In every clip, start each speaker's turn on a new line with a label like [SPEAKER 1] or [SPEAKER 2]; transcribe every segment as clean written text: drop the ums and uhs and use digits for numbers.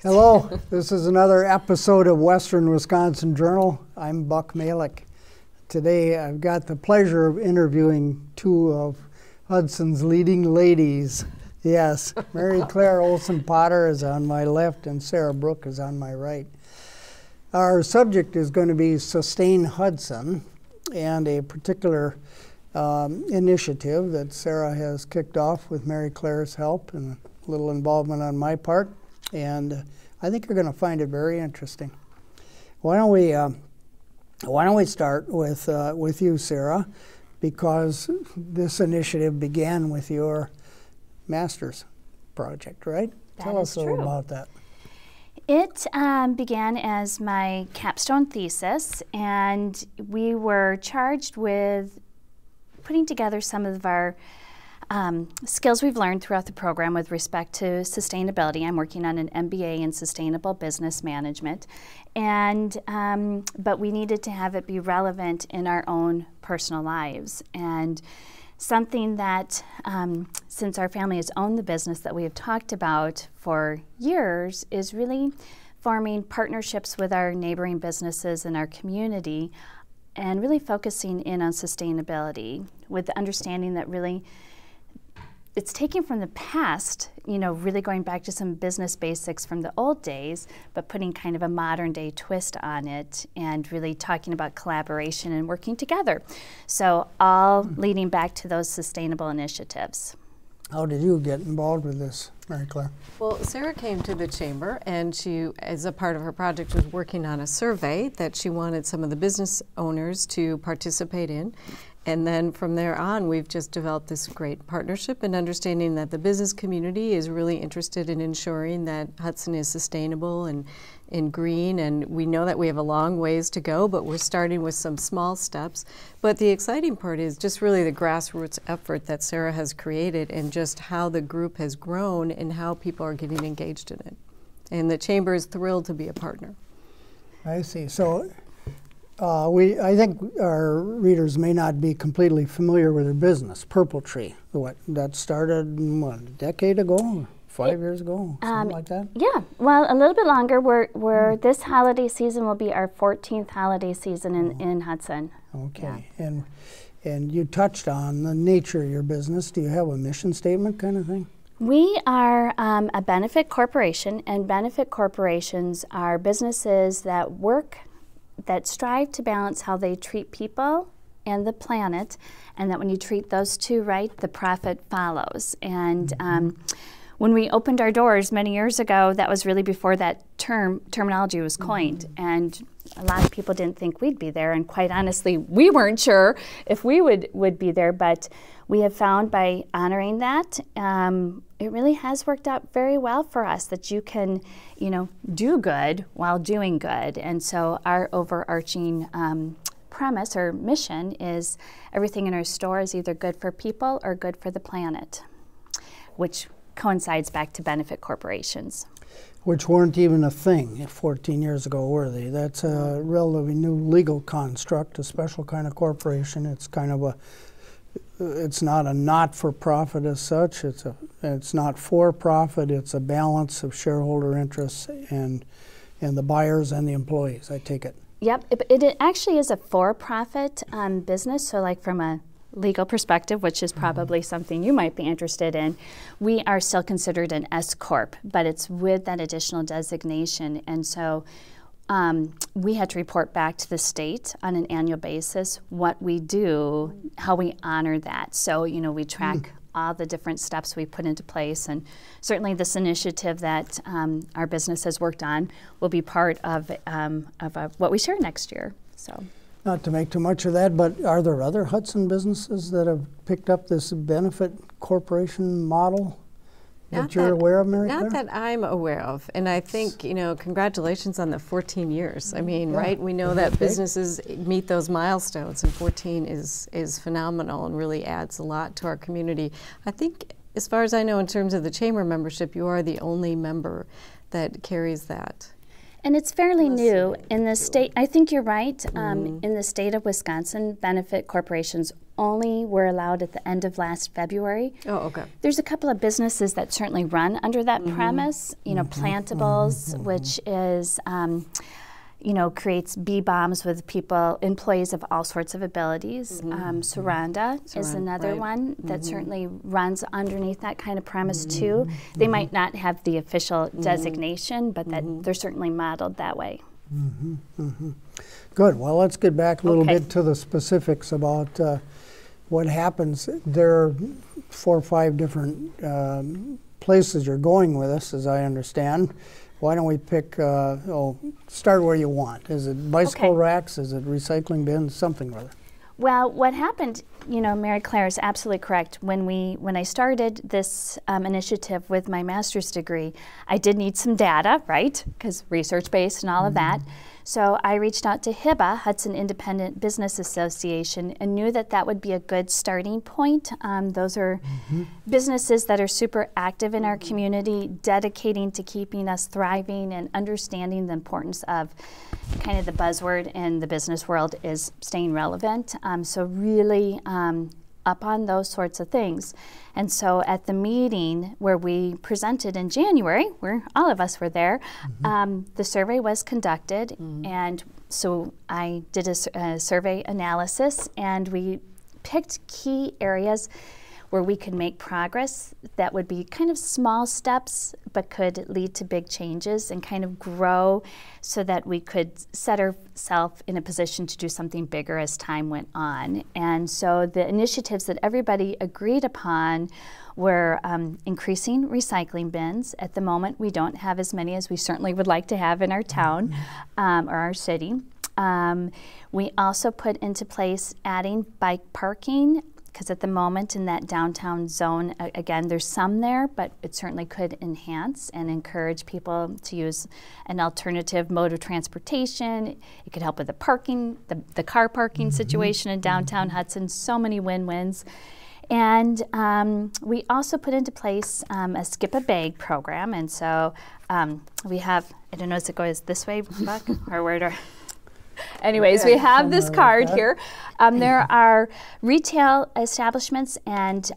[SPEAKER 1] Hello, this is another episode of Western Wisconsin Journal. I'm Buck Malick. Today I've got the pleasure of interviewing two of Hudson's leading ladies. Yes, Mary Claire Olson Potter is on my left and Sarah Brook is on my right. Our subject is going to be Sustain Hudson and a particular initiative that Sarah has kicked off with Mary Claire's help and a little involvement on my part. And I think you're going to find it very interesting. Why don't we start with you, Sarah, because this initiative began with your master's project, right? Tell us a little about that.
[SPEAKER 2] It began as my capstone thesis, and we were charged with putting together some of our skills we've learned throughout the program with respect to sustainability. I'm working on an MBA in sustainable business management, and but we needed to have it be relevant in our own personal lives. And something that, since our family has owned the business that we have talked about for years, is really forming partnerships with our neighboring businesses in our community and really focusing in on sustainability with the understanding that really it's taken from the past, you know, really going back to some business basics from the old days, but putting kind of a modern day twist on it and really talking about collaboration and working together. So all leading back to those sustainable initiatives.
[SPEAKER 1] How did you get involved with this, Mary Claire?
[SPEAKER 3] Well, Sarah came to the chamber and she, as a part of her project, was working on a survey that she wanted some of the business owners to participate in. And then from there on, we've just developed this great partnership and understanding that the business community is really interested in ensuring that Hudson is sustainable and green. And we know that we have a long ways to go, but we're starting with some small steps. But the exciting part is just really the grassroots effort that Sarah has created and just how the group has grown and how people are getting engaged in it. And the chamber is thrilled to be a partner.
[SPEAKER 1] I see. So I think our readers may not be completely familiar with her business, Purple Tree. That started, what, a decade ago? 5 years ago? Something like that?
[SPEAKER 2] Yeah, well, a little bit longer. This holiday season will be our 14th holiday season in Hudson.
[SPEAKER 1] Okay.
[SPEAKER 2] Yeah.
[SPEAKER 1] And you touched on the nature of your business. Do you have a mission statement kind of thing?
[SPEAKER 2] We are a benefit corporation, and benefit corporations are businesses that strive to balance how they treat people and the planet, and that when you treat those two right, the profit follows. And when we opened our doors many years ago, that was really before that terminology was coined, and a lot of people didn't think we'd be there, and quite honestly, we weren't sure if we would be there, but we have found by honoring that, it really has worked out very well for us that you can, you know, do good while doing good. And so our overarching premise or mission is everything in our store is either good for people or good for the planet, which coincides back to benefit corporations.
[SPEAKER 1] Which weren't even a thing 14 years ago, were they? That's a relatively new legal construct, a special kind of corporation. It's kind of it's not a not-for-profit as such. It's not for-profit. It's a balance of shareholder interests and the buyers and the employees, I take it.
[SPEAKER 2] Yep, it actually is a for-profit business. So like from a legal perspective, which is probably something you might be interested in, we are still considered an S-Corp, but it's with that additional designation. And so we had to report back to the state on an annual basis what we do, how we honor that. So, you know, we track all the different steps we put into place, and certainly this initiative that our business has worked on will be part of what we share next year. So,
[SPEAKER 1] not to make too much of that, but are there other Hudson businesses that have picked up this benefit corporation model? That you're aware of, Mary Claire?
[SPEAKER 3] Not that I'm aware of. And I think, you know, congratulations on the 14 years. I mean, right? We know that businesses meet those milestones, and 14 is phenomenal and really adds a lot to our community. I think, as far as I know, in terms of the chamber membership, you are the only member that carries that.
[SPEAKER 2] And it's fairly new in the state. I think you're right. In the state of Wisconsin, benefit corporations only were allowed at the end of last February.
[SPEAKER 3] Oh, okay.
[SPEAKER 2] There's a couple of businesses that certainly run under that premise. You know, Plantables, which is you know, creates bee bombs with people, employees of all sorts of abilities. Suranda is another one that certainly runs underneath that kind of premise too. They might not have the official designation, but that they're certainly modeled that way.
[SPEAKER 1] Good. Well, let's get back a little bit to the specifics about what happens. There are 4 or 5 different places you're going with this, as I understand. Why don't we pick, start where you want. Is it bicycle racks? Is it recycling bins? Something or other.
[SPEAKER 2] Well, what happened, you know, Mary Claire is absolutely correct. When I started this initiative with my master's degree, I did need some data, right? Because research-based and all of that. So I reached out to HIBA, Hudson Independent Business Association, and knew that that would be a good starting point. Those are businesses that are super active in our community, dedicating to keeping us thriving and understanding the importance of kind of the buzzword in the business world is staying relevant. So really up on those sorts of things. And so at the meeting where we presented in January, where all of us were there, the survey was conducted, and so I did a survey analysis, and we picked key areas where we could make progress that would be kind of small steps but could lead to big changes and kind of grow so that we could set ourselves in a position to do something bigger as time went on. And so the initiatives that everybody agreed upon were increasing recycling bins. At the moment, we don't have as many as we certainly would like to have in our town or our city. We also put into place adding bike parking, because at the moment in that downtown zone, again, there's some there, but it certainly could enhance and encourage people to use an alternative mode of transportation. It could help with the parking, the car parking situation in downtown Hudson, so many win-wins. And we also put into place a Skip a Bag program, and so we have, I don't know, does it go this way, Buck, or where do anyways, we have this card here. There are retail establishments and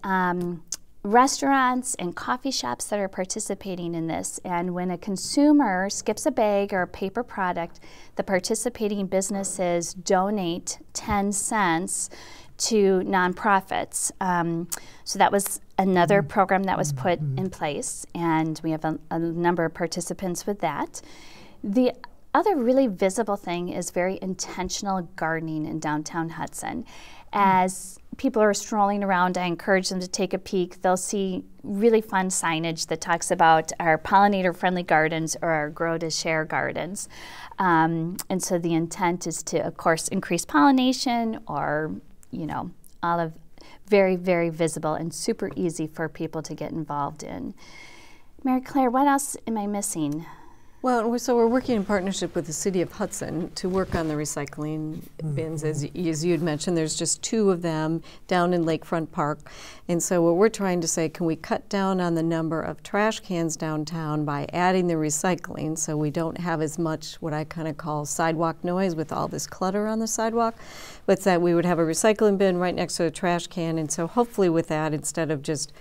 [SPEAKER 2] restaurants and coffee shops that are participating in this. And when a consumer skips a bag or a paper product, the participating businesses donate 10 cents to nonprofits. So that was another program that was put in place, and we have a number of participants with that. The other really visible thing is very intentional gardening in downtown Hudson. As people are strolling around, I encourage them to take a peek. They'll see really fun signage that talks about our pollinator-friendly gardens or our grow to share gardens. And so the intent is to, of course, increase pollination, or, you know, all of very, very visible and super easy for people to get involved in. Mary Claire, what else am I missing?
[SPEAKER 3] Well, so we're working in partnership with the City of Hudson to work on the recycling bins. As you had mentioned, there's just 2 of them down in Lakefront Park. And so what we're trying to say, can we cut down on the number of trash cans downtown by adding the recycling, so we don't have as much what I kind of call sidewalk noise with all this clutter on the sidewalk, but that we would have a recycling bin right next to a trash can. And so hopefully with that, instead of just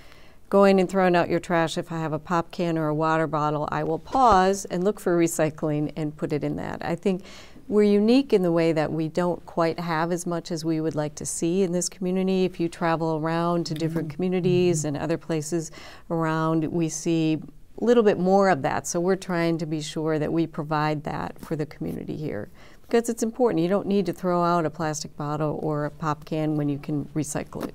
[SPEAKER 3] going and throwing out your trash, if I have a pop can or a water bottle, I will pause and look for recycling and put it in that. I think we're unique in the way that we don't quite have as much as we would like to see in this community. If you travel around to different communities and other places around, we see a little bit more of that. So we're trying to be sure that we provide that for the community here, because it's important. You don't need to throw out a plastic bottle or a pop can when you can recycle it.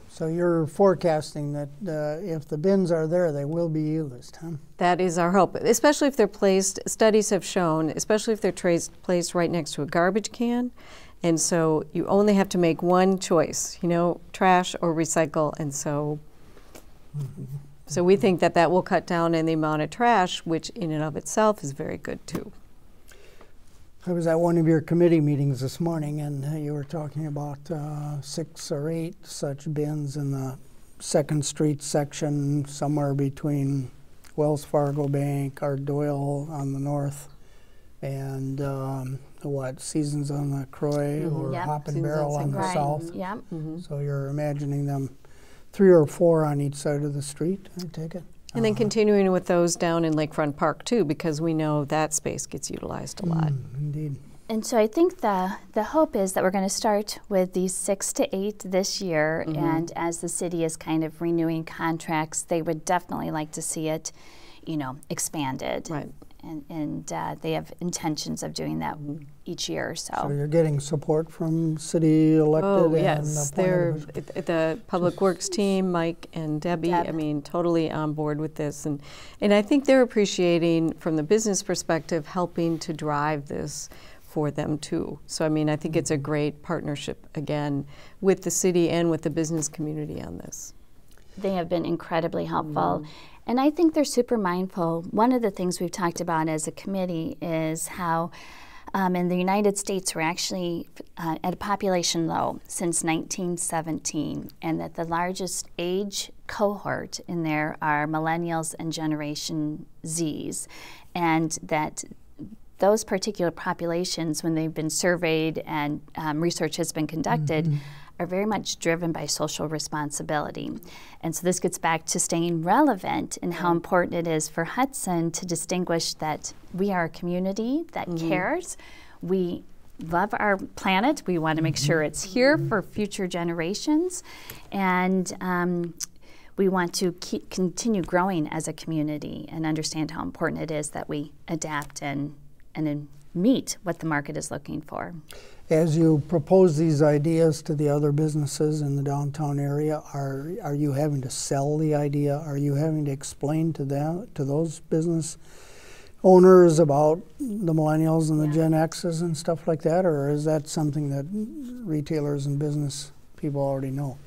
[SPEAKER 1] So you're forecasting that if the bins are there, they will be used, huh?
[SPEAKER 3] That is our hope, especially if they're placed, studies have shown, especially if they're placed right next to a garbage can. And so you only have to make one choice, you know, trash or recycle. And so, so we think that that will cut down on the amount of trash, which in and of itself is very good too.
[SPEAKER 1] I was at one of your committee meetings this morning, and you were talking about 6 or 8 such bins in the 2nd Street section, somewhere between Wells Fargo Bank, Art Doyle on the north, and what, Seasons on the Croix or
[SPEAKER 2] Yep.
[SPEAKER 1] Hop and
[SPEAKER 3] Seasons
[SPEAKER 1] Barrel on the
[SPEAKER 2] Right.
[SPEAKER 1] south.
[SPEAKER 2] Yep.
[SPEAKER 1] So you're imagining them 3 or 4 on each side of the street, I take it?
[SPEAKER 3] And then continuing with those down in Lakefront Park too, because we know that space gets utilized a lot.
[SPEAKER 1] Indeed.
[SPEAKER 2] And so I think the hope is that we're going to start with these 6 to 8 this year, and as the city is kind of renewing contracts, they would definitely like to see it, you know, expanded.
[SPEAKER 3] Right.
[SPEAKER 2] And they have intentions of doing that each year.
[SPEAKER 1] So you're getting support from city elected
[SPEAKER 3] Oh,
[SPEAKER 1] and
[SPEAKER 3] yes. They're the Public Works team, Mike and Debbie,
[SPEAKER 2] Deb.
[SPEAKER 3] I mean, totally on board with this. And I think they're appreciating, from the business perspective, helping to drive this for them too. So, I mean, I think it's a great partnership, again, with the city and with the business community on this.
[SPEAKER 2] They have been incredibly helpful. And I think they're super mindful. One of the things we've talked about as a committee is how in the United States we're actually at a population low since 1917, and that the largest age cohort in there are millennials and Generation Zs, and that those particular populations, when they've been surveyed and research has been conducted, are very much driven by social responsibility. And so this gets back to staying relevant and how important it is for Hudson to distinguish that we are a community that cares. We love our planet. We want to make sure it's here for future generations. And we want to continue growing as a community and understand how important it is that we adapt and meet what the market is looking for.
[SPEAKER 1] As you propose these ideas to the other businesses in the downtown area, are you having to sell the idea? Are you having to explain to those business owners about the millennials and the Gen X's and stuff like that, or is that something that retailers and business people already know?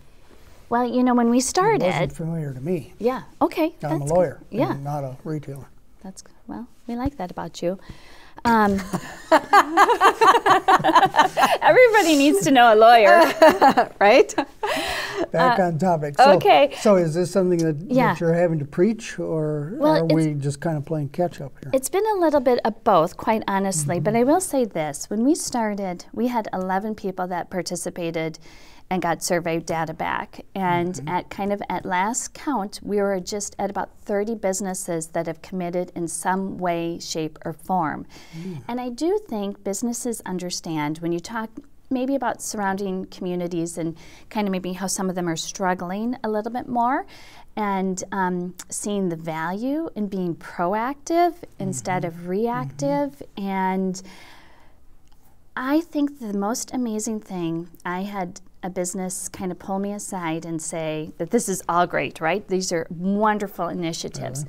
[SPEAKER 2] Well, you know, when we started,
[SPEAKER 1] It wasn't familiar to me.
[SPEAKER 2] yeah, okay,
[SPEAKER 1] I'm a
[SPEAKER 2] that's
[SPEAKER 1] lawyer,
[SPEAKER 2] good. Yeah,
[SPEAKER 1] and not a retailer.
[SPEAKER 2] that's well, we like that about you. Everybody needs to know a lawyer, right?
[SPEAKER 1] Back on topic. So,
[SPEAKER 2] okay.
[SPEAKER 1] So is this something that you're having to preach, or
[SPEAKER 2] Well,
[SPEAKER 1] are we just kind of playing catch up here?
[SPEAKER 2] It's been a little bit of both, quite honestly, but I will say this. When we started, we had 11 people that participated and got survey data back. And at last count, we were just at about 30 businesses that have committed in some way, shape, or form. And I do think businesses understand when you talk maybe about surrounding communities and kind of maybe how some of them are struggling a little bit more, and seeing the value in being proactive instead of reactive. And I think the most amazing thing, I had a business kind of pull me aside and say that this is all great, right? These are wonderful initiatives.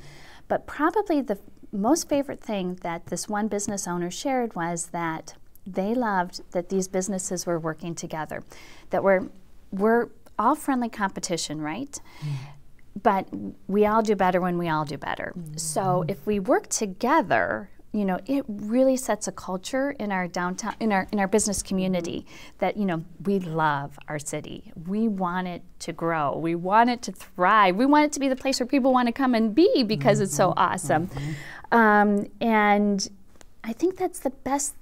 [SPEAKER 2] But probably the most favorite thing that this one business owner shared was that they loved that these businesses were working together, that we're all friendly competition, right? But we all do better when we all do better. So if we work together, you know, it really sets a culture in our downtown, in our business community, that, you know, we love our city. We want it to grow. We want it to thrive. We want it to be the place where people want to come and be because it's so awesome. And I think that's the best,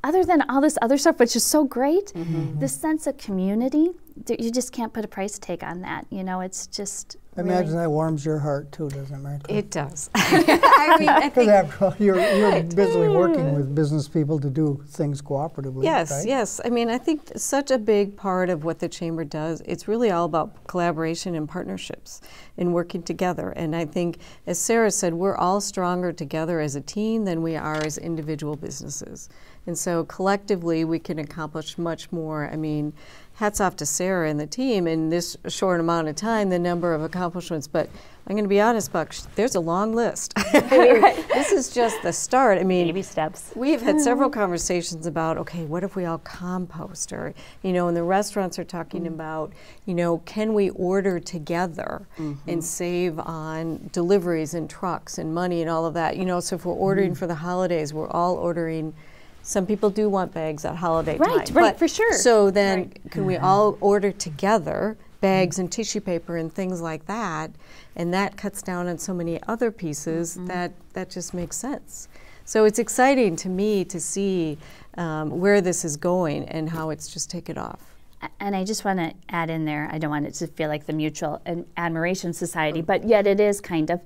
[SPEAKER 2] other than all this other stuff, which is so great, this sense of community, you just can't put a price tag on that. You know, it's just
[SPEAKER 1] I imagine that warms your heart too, doesn't it, Martha?
[SPEAKER 3] It does. I mean, I think
[SPEAKER 1] after all, you're busily working with business people to do things cooperatively,
[SPEAKER 3] yes,
[SPEAKER 1] right?
[SPEAKER 3] yes. I mean, I think such a big part of what the Chamber does, it's really all about collaboration and partnerships and working together. And I think, as Sarah said, we're all stronger together as a team than we are as individual businesses. And so collectively, we can accomplish much more. I mean, hats off to Sarah and the team in this short amount of time, the number of accomplishments. But I'm going to be honest, Buck, there's a long list. This is just the start. I mean,
[SPEAKER 2] baby steps.
[SPEAKER 3] We've had several conversations about, okay, what if we all compost? Or, you know, and the restaurants are talking about, you know, can we order together and save on deliveries and trucks and money and all of that? You know, so if we're ordering for the holidays, we're all ordering. Some people do want bags at holiday time.
[SPEAKER 2] Right,
[SPEAKER 3] but
[SPEAKER 2] for sure.
[SPEAKER 3] So then can we all order together bags and tissue paper and things like that? And that cuts down on so many other pieces that just makes sense. So it's exciting to me to see where this is going and how it's just taken off.
[SPEAKER 2] And I just want to add in there, I don't want it to feel like the Mutual Admiration Society, but yet it is kind of,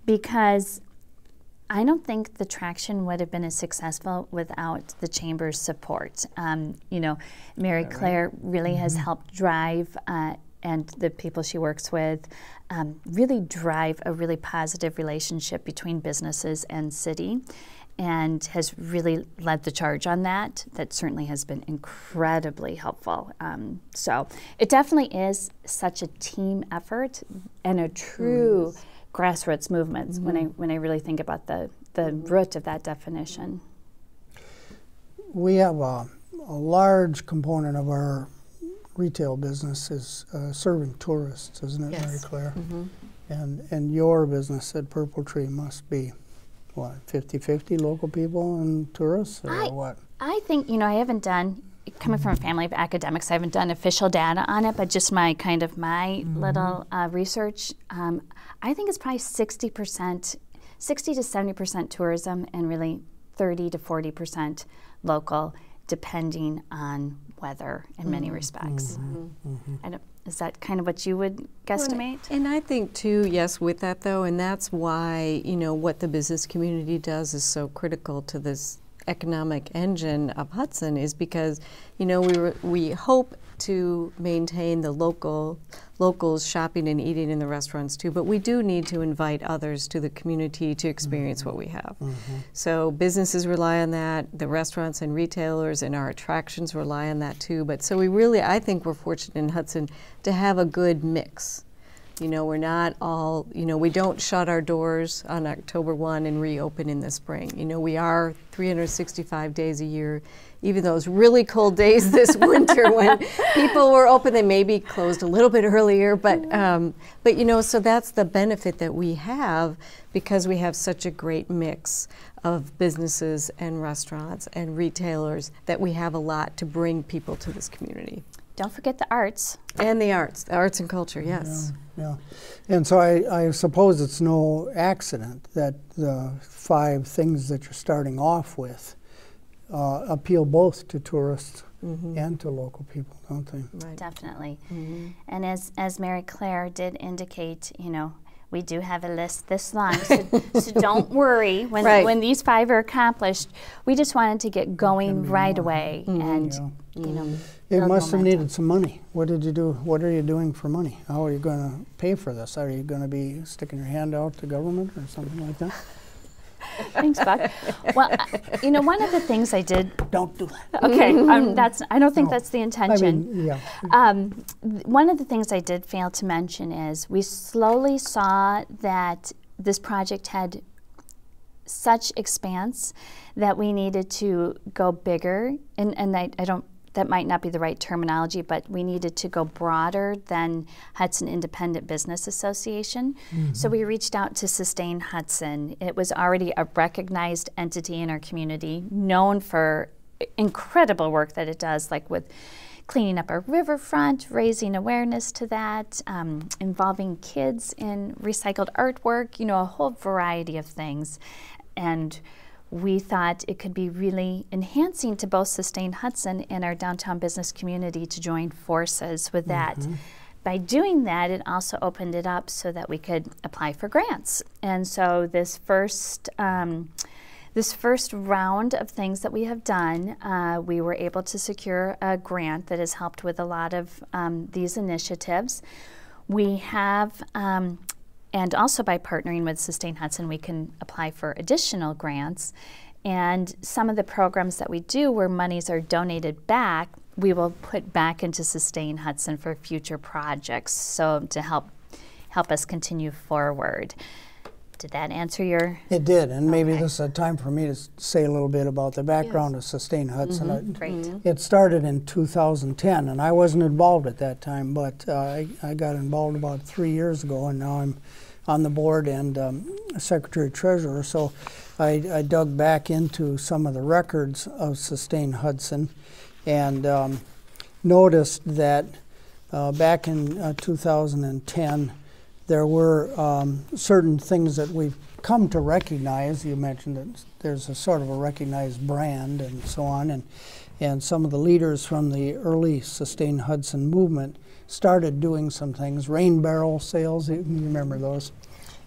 [SPEAKER 2] because I don't think the traction would have been as successful without the Chamber's support. You know, Mary Claire really has helped drive, and the people she works with, really drive a really positive relationship between businesses and city, and has really led the charge on that. That certainly has been incredibly helpful. So it definitely is such a team effort and a true grassroots movement when I really think about the root of that definition.
[SPEAKER 1] We have a large component of our retail business is serving tourists, isn't it, Mary Claire? And your business at Purple Tree must be, what, 50-50 local people and tourists, or what? I
[SPEAKER 2] think, you know, I haven't done, coming from a family of academics, I haven't done official data on it, but just my kind of little research, I think it's probably 60 to 70% tourism and really 30 to 40% local, depending on weather in many respects. Is that kind of what you would guesstimate?
[SPEAKER 3] And I think too, yes, with that though, and that's why, you know, what the business community does is so critical to this economic engine of Hudson, is because, you know, we hope to maintain the locals shopping and eating in the restaurants too, but we do need to invite others to the community to experience what we have. So businesses rely on that, the restaurants and retailers and our attractions rely on that too. But so we really, I think we're fortunate in Hudson to have a good mix. You know, we're not all, you know, we don't shut our doors on October 1 and reopen in the spring. You know, we are 365 days a year. Even those really cold days this winter when people were open, they maybe closed a little bit earlier, but you know, so that's the benefit that we have, because we have such a great mix of businesses and restaurants and retailers, that we have a lot to bring people to this community.
[SPEAKER 2] Don't forget the arts.
[SPEAKER 3] And the arts and culture, yes.
[SPEAKER 1] Yeah. And so I suppose it's no accident that the 5 things that you're starting off with appeal both to tourists and to local people, don't they?
[SPEAKER 3] Right.
[SPEAKER 2] Definitely. And as Mary Claire did indicate, you know, we do have a list this long, so don't worry when these 5 are accomplished. We just wanted to get going right away, and you know,
[SPEAKER 1] it must have needed some money. What did you do? What are you doing for money? How are you going to pay for this? Are you going to be sticking your hand out to government or something like that?
[SPEAKER 2] Thanks, Buck. Well, you know, one of the things I did.
[SPEAKER 1] Don't do that.
[SPEAKER 2] Okay, I don't think that's the intention.
[SPEAKER 1] I mean,
[SPEAKER 2] one of the things I did fail to mention is we slowly saw that this project had such expanse that we needed to go bigger, and I don't. That might not be the right terminology, but we needed to go broader than Hudson Independent Business Association. So we reached out to Sustain Hudson. It was already a recognized entity in our community, known for incredible work that it does, like with cleaning up our riverfront, raising awareness to that, involving kids in recycled artwork, you know, a whole variety of things. And we thought it could be really enhancing to both Sustain Hudson and our downtown business community to join forces with that. By doing that, it also opened it up so that we could apply for grants. And so this first round of things that we have done, we were able to secure a grant that has helped with a lot of these initiatives. We have and also by partnering with Sustain Hudson, we can apply for additional grants. And some of the programs that we do where monies are donated back, we will put back into Sustain Hudson for future projects, so to help us continue forward. Did that answer your? It
[SPEAKER 1] did, and maybe this is a time for me to say a little bit about the background of Sustain Hudson.
[SPEAKER 2] Great.
[SPEAKER 1] It started in 2010, and I wasn't involved at that time, but I got involved about 3 years ago, and now I'm on the board and secretary-treasurer. So I dug back into some of the records of Sustain Hudson and noticed that back in 2010, there were certain things that we've come to recognize, you mentioned that there's a sort of a recognized brand and so on, and some of the leaders from the early Sustain Hudson movement started doing some things. Rain barrel sales, you remember those?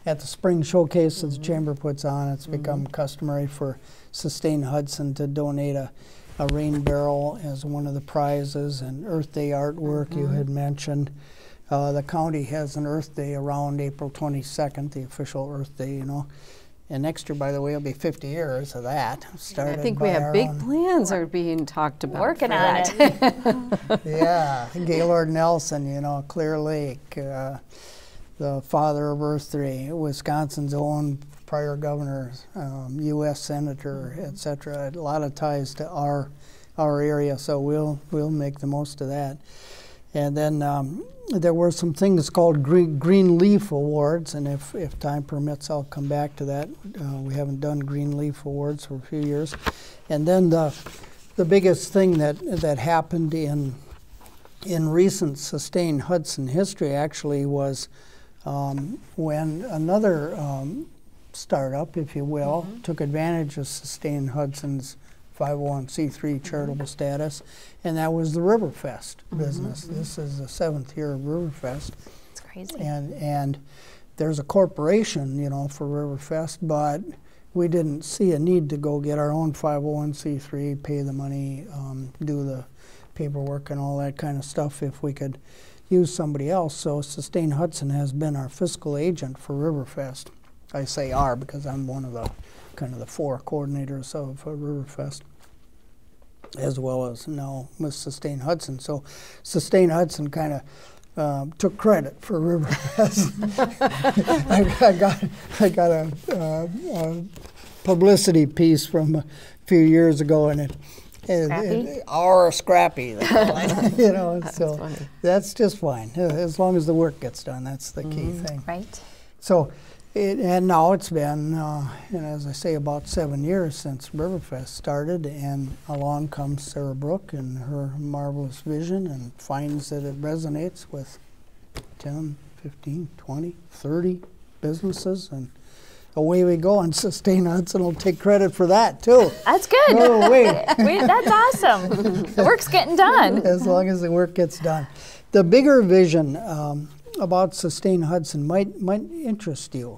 [SPEAKER 1] At the spring showcase that the Chamber puts on, it's become customary for Sustain Hudson to donate a rain barrel as one of the prizes, and Earth Day artwork you had mentioned. The county has an Earth Day around April 22nd, the official Earth Day, you know. And next year, by the way, it'll be 50 years of that.
[SPEAKER 3] I think we have big plans are being talked about.
[SPEAKER 2] Working on it.
[SPEAKER 1] Yeah, Gaylord Nelson, you know, Clear Lake, the father of Earth Day, Wisconsin's own prior governor, U.S. senator, etc. A lot of ties to our area, so we'll make the most of that. And then there were some things called Green Leaf Awards, and if time permits, I'll come back to that. We haven't done Green Leaf Awards for a few years. And then the biggest thing that happened in recent Sustain Hudson history actually was when another startup, if you will, took advantage of Sustain Hudson's 501c3 charitable status, and that was the Riverfest business. This is the 7th year of Riverfest.
[SPEAKER 2] It's crazy.
[SPEAKER 1] And there's a corporation, you know, for Riverfest, but we didn't see a need to go get our own 501c3, pay the money, do the paperwork and all that kind of stuff if we could use somebody else. So Sustain Hudson has been our fiscal agent for Riverfest. I say our because I'm one of the kind of the 4 coordinators of Riverfest, as well as now with Sustain Hudson. So Sustain Hudson kind of took credit for Riverfest. I got a publicity piece from a few years ago, and our Scrappy, they call it, you know. So funny. That's just fine as long as the work gets done. That's the key thing.
[SPEAKER 2] Right.
[SPEAKER 1] So. And now it's been, you know, as I say, about 7 years since Riverfest started, and along comes Sarah Brooke and her marvelous vision and finds that it resonates with 10, 15, 20, 30 businesses, and away we go, and Sustain Hudson will take credit for that, too.
[SPEAKER 2] That's good.
[SPEAKER 1] No way.
[SPEAKER 2] That's awesome. The work's getting done.
[SPEAKER 1] As long as the work gets done. The bigger vision about Sustain Hudson might interest you.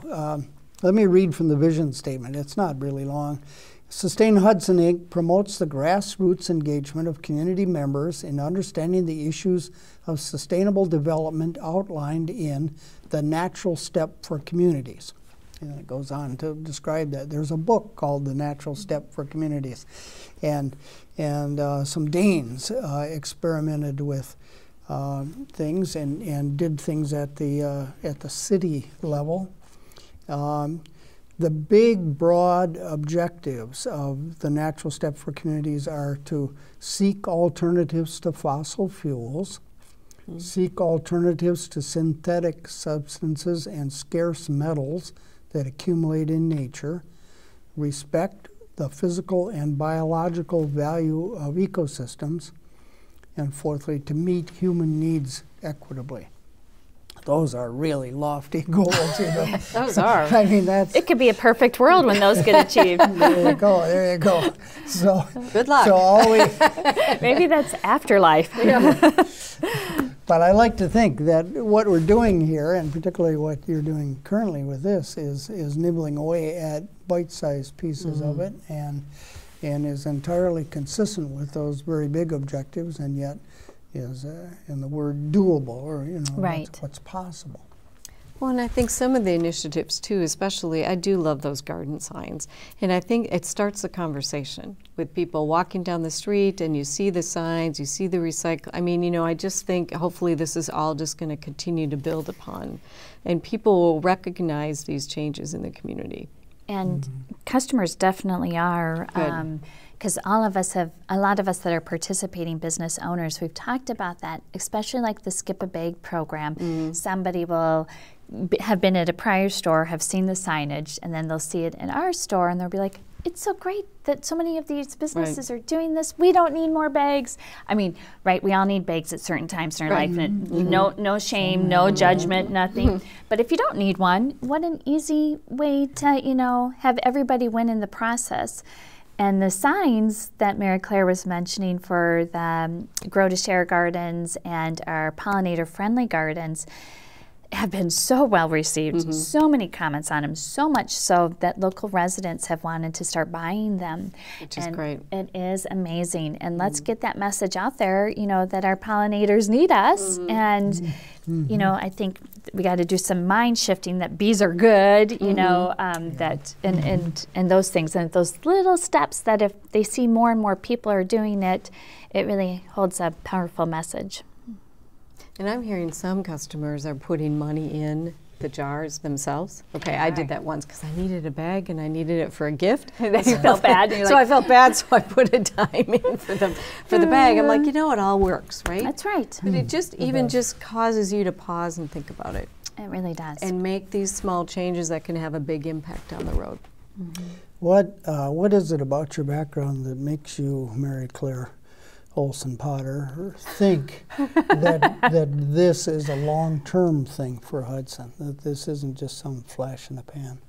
[SPEAKER 1] Let me read from the vision statement. It's not really long. Sustain Hudson, Inc. promotes the grassroots engagement of community members in understanding the issues of sustainable development outlined in The Natural Step for Communities. And it goes on to describe that. There's a book called The Natural Step for Communities. And some Danes experimented with things and did things at the city level. The big, broad objectives of the Natural Step for Communities are to seek alternatives to fossil fuels, seek alternatives to synthetic substances and scarce metals that accumulate in nature, respect the physical and biological value of ecosystems, and fourthly, to meet human needs equitably. Those are really lofty goals, you know.
[SPEAKER 2] Those are.
[SPEAKER 1] I mean, that's...
[SPEAKER 2] It could be a perfect world when those get achieved.
[SPEAKER 1] There you go, there you go. So,
[SPEAKER 2] good luck.
[SPEAKER 1] So always...
[SPEAKER 2] Maybe that's afterlife.
[SPEAKER 1] Yeah. But I like to think that what we're doing here, and particularly what you're doing currently with this, is nibbling away at bite-sized pieces of it, and is entirely consistent with those very big objectives, and yet is, in the word, doable, or, you know, what's possible.
[SPEAKER 3] Well, and I think some of the initiatives, too, especially, I do love those garden signs. And I think it starts a conversation with people walking down the street, and you see the signs, you see the recycle. I mean, you know, I just think hopefully this is all just going to continue to build upon. And people will recognize these changes in the community.
[SPEAKER 2] And customers definitely are, because a lot of us that are participating business owners, we've talked about that, especially like the Skip a Bag program. Somebody will have been at a prior store, have seen the signage, and then they'll see it in our store, and they'll be like, it's so great that so many of these businesses are doing this. We don't need more bags. I mean, right, we all need bags at certain times in our life. And no shame, no judgment, nothing. But if you don't need one, what an easy way to, you know, have everybody win in the process. And the signs that Mary Claire was mentioning for the Grow to Share gardens and our pollinator-friendly gardens have been so well received, so many comments on them, so much so that local residents have wanted to start buying them.
[SPEAKER 3] Which is great.
[SPEAKER 2] It is amazing. And let's get that message out there, you know, that our pollinators need us. And, you know, I think we got to do some mind shifting that bees are good, you know, that and those things. And those little steps that if they see more and more people are doing it, it really holds a powerful message.
[SPEAKER 3] And I'm hearing some customers are putting money in the jars themselves. Okay, I did that once because I needed a bag and I needed it for a gift.
[SPEAKER 2] And then you felt bad.
[SPEAKER 3] So I felt bad, so I put a dime in for the bag. I'm like, you know, it all works, right?
[SPEAKER 2] That's right.
[SPEAKER 3] But it just just causes you to pause and think about it.
[SPEAKER 2] It really does.
[SPEAKER 3] And make these small changes that can have a big impact down the road.
[SPEAKER 1] What is it about your background that makes you, Mary Claire Olson Potter, think that this is a long-term thing for Hudson, that this isn't just some flash in the pan?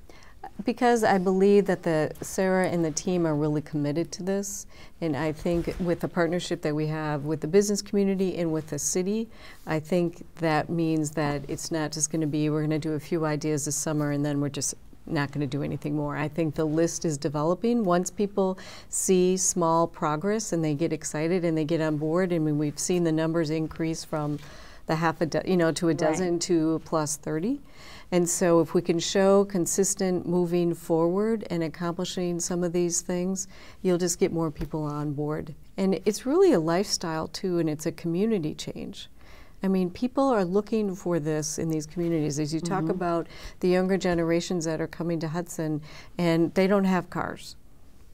[SPEAKER 3] Because I believe that Sarah and the team are really committed to this, and I think with the partnership that we have with the business community and with the city, I think that means that it's not just going to be, we're going to do a few ideas this summer and then we're just not going to do anything more. I think the list is developing. Once people see small progress and they get excited and they get on board, and we've seen the numbers increase from the to a dozen to plus 30. And so if we can show consistent moving forward and accomplishing some of these things, you'll just get more people on board. And it's really a lifestyle too, and it's a community change. I mean, people are looking for this in these communities. As you talk about the younger generations that are coming to Hudson, and they don't have cars,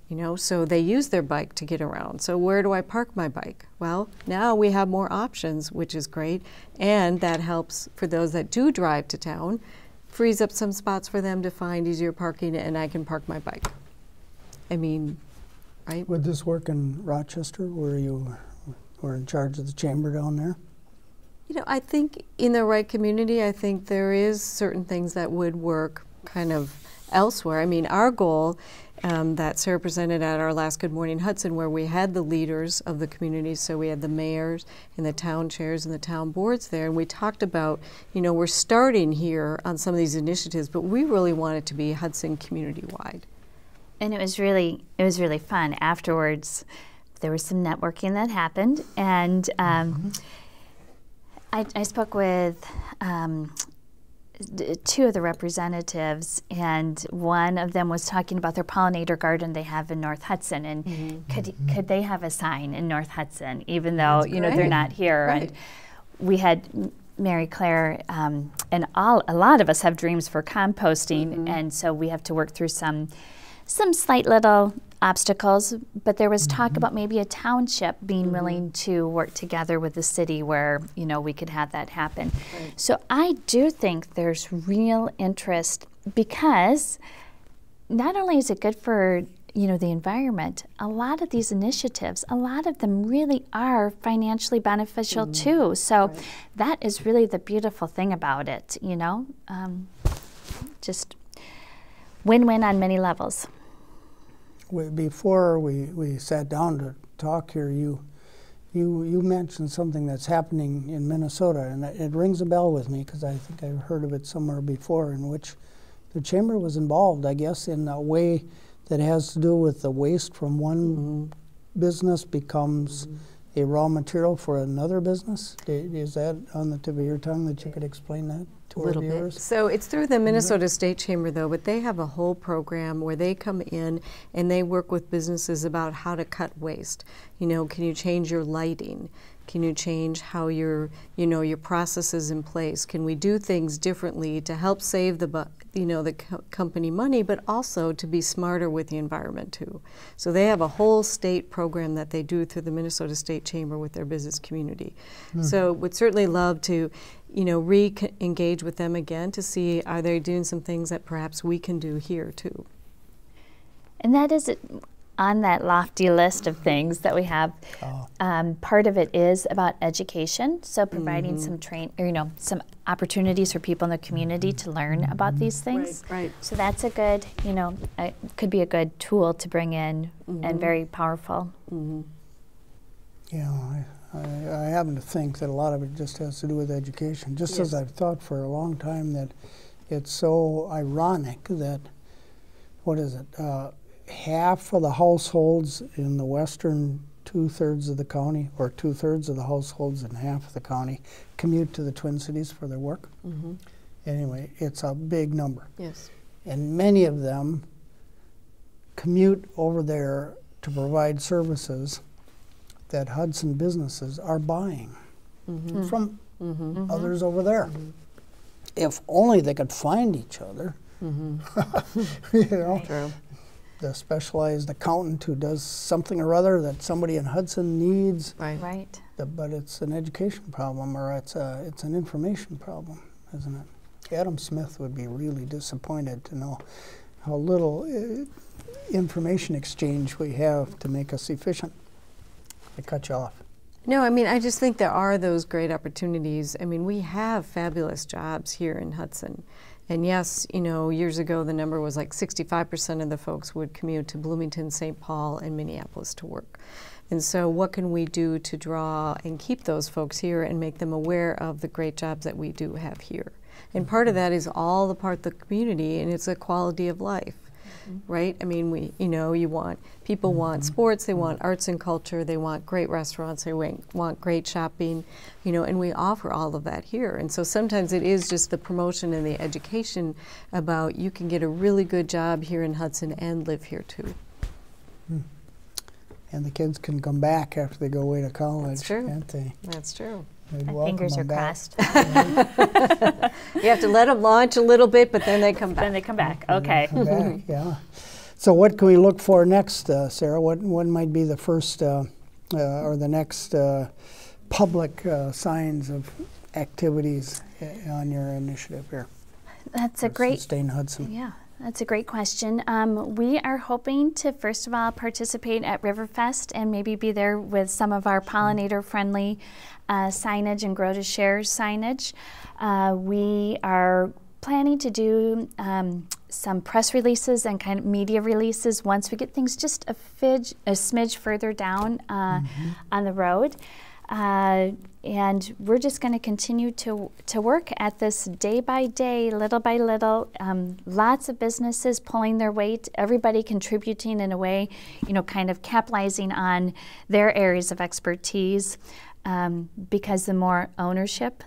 [SPEAKER 3] you know, so they use their bike to get around. So where do I park my bike? Well, now we have more options, which is great, and that helps for those that do drive to town, frees up some spots for them to find easier parking, and I can park my bike. I mean, right?
[SPEAKER 1] Would this work in Rochester, where you were in charge of the chamber down there?
[SPEAKER 3] You know, I think in the right community, I think there is certain things that would work kind of elsewhere. I mean, our goal that Sarah presented at our last Good Morning Hudson, where we had the leaders of the community, so we had the mayors and the town chairs and the town boards there, and we talked about, you know, we're starting here on some of these initiatives, but we really want it to be Hudson community-wide.
[SPEAKER 2] And it was really fun. Afterwards, there was some networking that happened, and I spoke with two of the representatives, and one of them was talking about their pollinator garden they have in North Hudson, and could they have a sign in North Hudson, even though you know they're not here. Right. And we had Mary Claire, and a lot of us have dreams for composting, and so we have to work through some slight little obstacles, but there was talk about maybe a township being willing to work together with the city where, you know, we could have that happen. Right. So I do think there's real interest, because not only is it good for, you know, the environment, a lot of these initiatives, a lot of them really are financially beneficial too. So that is really the beautiful thing about it, you know, just win-win on many levels.
[SPEAKER 1] Before we sat down to talk here, you mentioned something that's happening in Minnesota, and it rings a bell with me because I think I've heard of it somewhere before, in which the chamber was involved, I guess, in a way that has to do with the waste from one business becomes a raw material for another business. Is that on the tip of your tongue that you could explain that to our viewers?
[SPEAKER 3] So it's through the Minnesota State Chamber, though, but they have a whole program where they come in and they work with businesses about how to cut waste. You know, can you change your lighting? Can you change how your process is in place? Can we do things differently to help save the company money, but also to be smarter with the environment too? So they have a whole state program that they do through the Minnesota State Chamber with their business community. So would certainly love to, you know, re-engage with them again to see, are they doing some things that perhaps we can do here too?
[SPEAKER 2] And that is on that lofty list of things that we have. Part of it is about education, so providing some some opportunities for people in the community to learn about these things.
[SPEAKER 3] Right.
[SPEAKER 2] So that's a good, could be a good tool to bring in and very powerful.
[SPEAKER 1] Yeah, I happen to think that a lot of it just has to do with education. Just as I've thought for a long time that it's so ironic that, what is it, half of the households in the western two-thirds of the county, or two-thirds of the households in half of the county, commute to the Twin Cities for their work. Anyway, it's a big number.
[SPEAKER 3] Yes.
[SPEAKER 1] And many of them commute over there to provide services that Hudson businesses are buying from others over there. If only they could find each other.
[SPEAKER 3] True.
[SPEAKER 1] The specialized accountant who does something or other that somebody in Hudson needs.
[SPEAKER 2] Right.
[SPEAKER 1] But it's an education problem, or it's an information problem, isn't it? Adam Smith would be really disappointed to know how little information exchange we have to make us efficient. I cut you off.
[SPEAKER 3] No, I mean, I just think there are those great opportunities. I mean, we have fabulous jobs here in Hudson. And yes, years ago the number was like 65% of the folks would commute to Bloomington, St. Paul, and Minneapolis to work. And so what can we do to draw and keep those folks here and make them aware of the great jobs that we do have here? And part of that is all the part of the community, and it's a quality of life. Right? I mean, people want sports, they want arts and culture, they want great restaurants, they want great shopping, and we offer all of that here. And so sometimes it is just the promotion and the education about you can get a really good job here in Hudson and live here too.
[SPEAKER 1] And the kids can come back after they go away to college, can't they?
[SPEAKER 3] That's true.
[SPEAKER 2] My fingers are crossed.
[SPEAKER 3] You have to let them launch a little bit, but then they come back.
[SPEAKER 2] Then they come back. Okay.
[SPEAKER 1] Come back, yeah. So what can we look for next, Sarah? What might be the first or the next public signs of activities on your initiative here?
[SPEAKER 2] That's a great.
[SPEAKER 1] Sustain Hudson.
[SPEAKER 2] Yeah. That's a great question. We are hoping to, first of all, participate at Riverfest and maybe be there with some of our pollinator-friendly signage and Grow to Share signage. We are planning to do some press releases and kind of media releases once we get things just a smidge further down on the road. And we're just going to continue to work at this day by day, little by little. Lots of businesses pulling their weight, everybody contributing in a way, kind of capitalizing on their areas of expertise, because the more ownership,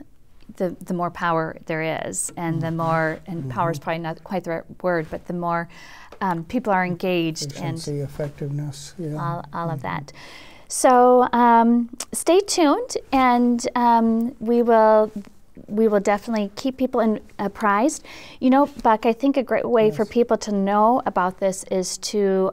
[SPEAKER 2] the more power there is, and the more, and power is probably not quite the right word, but the more people are engaged.
[SPEAKER 1] Efficiency, effectiveness, yeah.
[SPEAKER 2] All of that. So stay tuned, and we will definitely keep people apprised. Buck, I think a great way for people to know about this is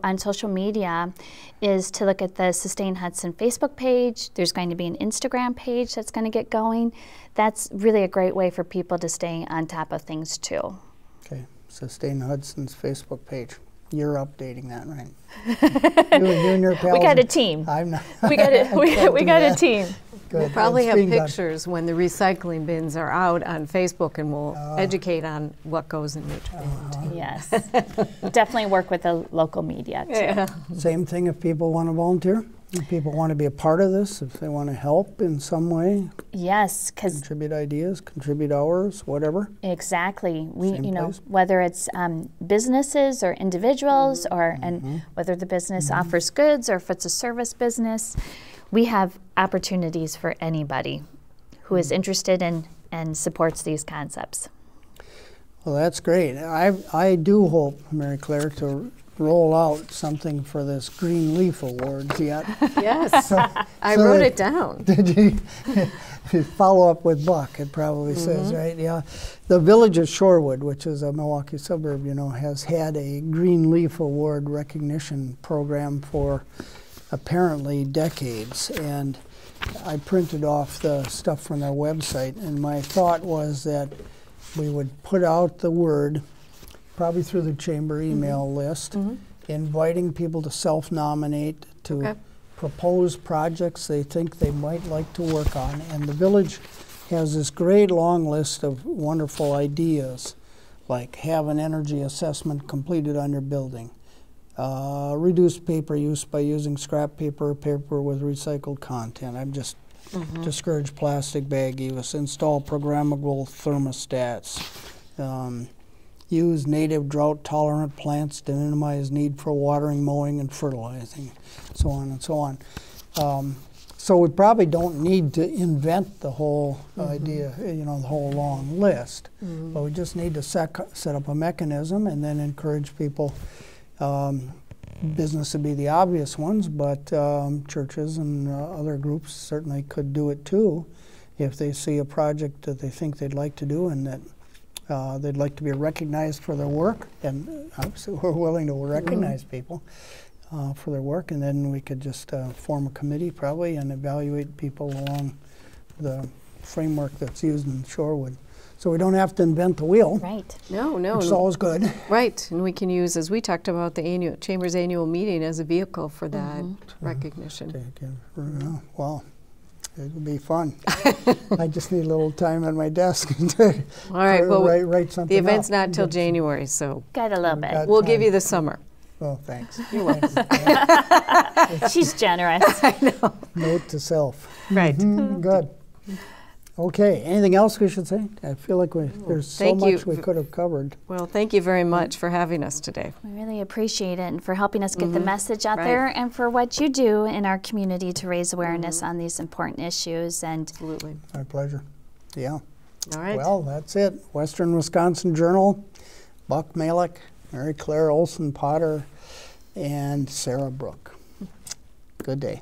[SPEAKER 2] on social media, is to look at the Sustain Hudson Facebook page. There's going to be an Instagram page that's going to get going. That's really a great way for people to stay on top of things too.
[SPEAKER 1] Okay, Sustain Hudson's Facebook page. You're updating that, right? You and your pals.
[SPEAKER 2] We got a team.
[SPEAKER 1] I'm not.
[SPEAKER 2] We got a team.
[SPEAKER 1] Good.
[SPEAKER 3] We'll probably
[SPEAKER 1] That's
[SPEAKER 3] have
[SPEAKER 1] being
[SPEAKER 3] pictures when the recycling bins are out on Facebook, and we'll educate on what goes in each bin.
[SPEAKER 2] Yes. Definitely work with the local media too.
[SPEAKER 3] Yeah.
[SPEAKER 1] done. Same thing if people want to volunteer. If people want to be a part of this, if they want to help in some way.
[SPEAKER 2] Yes, because
[SPEAKER 1] contribute ideas, contribute hours, whatever.
[SPEAKER 2] Exactly.
[SPEAKER 1] Same place.
[SPEAKER 2] Whether it's businesses or individuals, or and whether the business offers goods or if it's a service business, we have opportunities for anybody who is interested in and supports these concepts.
[SPEAKER 1] Well, that's great. I do hope, Mary Claire, to roll out something for this Green Leaf Awards yet.
[SPEAKER 3] Yes, I wrote it down.
[SPEAKER 1] Did you follow up with Buck? It probably says, right? Yeah. The Village of Shorewood, which is a Milwaukee suburb, has had a Green Leaf Award recognition program for apparently decades. And I printed off the stuff from their website, and my thought was that we would put out the word, probably through the chamber email list, inviting people to self-nominate, to propose projects they think they might like to work on. And the village has this great long list of wonderful ideas, like have an energy assessment completed on your building, reduce paper use by using scrap paper or paper with recycled content. I'm just discourage plastic bag use, install programmable thermostats, use native drought-tolerant plants to minimize need for watering, mowing, and fertilizing, so on and so on. So we probably don't need to invent the whole idea, you know, the whole long list. But we just need to set up a mechanism and then encourage people. Business would be the obvious ones, but churches and other groups certainly could do it too if they see a project that they think they'd like to do and that they'd like to be recognized for their work. And obviously we're willing to recognize people for their work, and then we could just form a committee probably and evaluate people along the framework that's used in Shorewood. So we don't have to invent the wheel.
[SPEAKER 2] Right.
[SPEAKER 3] No, no.
[SPEAKER 1] Which is always good.
[SPEAKER 3] Right, and we can use, as we talked about, the Chamber's annual meeting as a vehicle for that recognition.
[SPEAKER 1] Well, it'll be fun. I just need a little time on my desk to
[SPEAKER 3] All right, well,
[SPEAKER 1] write something
[SPEAKER 3] the event's
[SPEAKER 1] up.
[SPEAKER 3] not until January, so
[SPEAKER 2] Got a little bit.
[SPEAKER 3] we'll give you the summer.
[SPEAKER 1] Oh, thanks.
[SPEAKER 3] You're welcome.
[SPEAKER 2] She's generous.
[SPEAKER 3] I know.
[SPEAKER 1] Note to self.
[SPEAKER 3] Right.
[SPEAKER 1] Good. Okay, anything else we should say? I feel like there's so much we could have covered.
[SPEAKER 3] Well, thank you very much for having us today.
[SPEAKER 2] We really appreciate it and for helping us get the message out there and for what you do in our community to raise awareness on these important issues. And
[SPEAKER 3] Absolutely.
[SPEAKER 1] My pleasure. Yeah.
[SPEAKER 3] All right.
[SPEAKER 1] Well, that's it. Western Wisconsin Journal, Buck Malick, Mary Claire Olson Potter, and Sarah Brook. Good day.